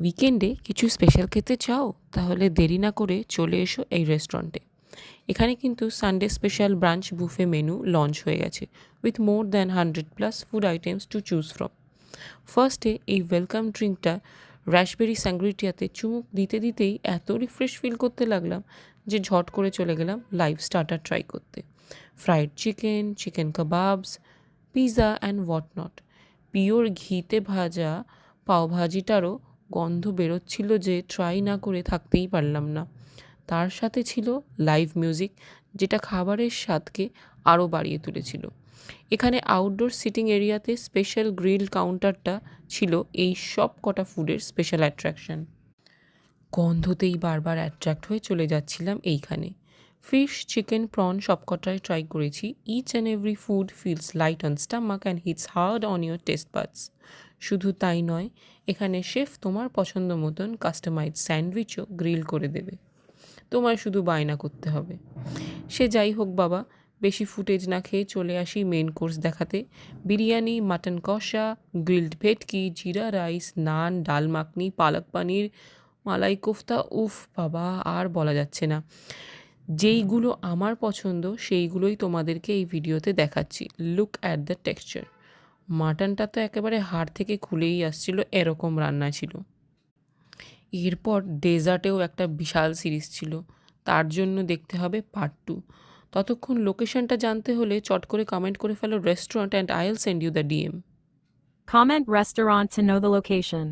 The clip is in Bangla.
উইকেন্ডে কিছু স্পেশাল খেতে চাও? তাহলে দেরি না করে চলে এসো এই রেস্টুরেন্টে। এখানে কিন্তু Sunday special branch buffet menu launch হয়ে গেছে with more than 100+ food items to choose from. ফার্স্টে এই ওয়েলকাম ড্রিঙ্কটা রাশবেরি স্যাংগ্রিটিয়াতে চুমুক দিতে দিতেই এত রিফ্রেশ ফিল করতে লাগলাম যে ঝট করে চলে গেলাম লাইভ স্টার্টার ট্রাই করতে। Fried chicken, chicken kebabs, pizza and what not. Pure ঘিতে ভাজা পাওভাজিটারও গন্ধ বেরোচ্ছিল যে ট্রাই না করে থাকতেই পারলাম না। তার সাথে ছিল লাইভ মিউজিক, যেটা খাবারের স্বাদকে আরও বাড়িয়ে তুলেছিল। এখানে আউটডোর সিটিং এরিয়াতে স্পেশাল গ্রিল কাউন্টারটা ছিল এই সব কটা ফুডের স্পেশাল অ্যাট্রাকশন। গন্ধতেই বারবার অ্যাট্রাক্ট হয়ে চলে যাচ্ছিলাম এইখানে। ফিশ, চিকেন, প্রন সবকটাই ট্রাই করেছি। Each and every food feels light on stomach and hits hard on your taste buds. শুধু তাই নয়, এখানে শেফ তোমার পছন্দ মতন কাস্টমাইজ স্যান্ডউইচও গ্রিল করে দেবে, তোমার শুধু বায়না করতে হবে। সে যাই হোক বাবা, বেশি ফুটেজ না খেয়ে চলে আসি মেন কোর্স দেখাতে। বিরিয়ানি, মাটন কষা, গ্রিলড ভেটকি, জিরা রাইস, নান, ডাল মাখনি, পালক পানির, মালাই কোফতা। উফ বাবা, আর বলা যাচ্ছে না। যেইগুলো আমার পছন্দ সেইগুলোই তোমাদেরকে এই ভিডিওতে দেখাচ্ছি। Look at the texture. মাটনটা তো একেবারে হাড় থেকে খুলেই আসছিল, এরকম রান্না ছিল। এরপর ডেজার্টেও একটা বিশাল সিরিজ ছিল, তার জন্য দেখতে হবে পার্ট 2। ততক্ষণ লোকেশনটা জানতে হলে চট করে কমেন্ট করে ফেলো restaurant and I'll send you the DM. Comment restaurant to know the location.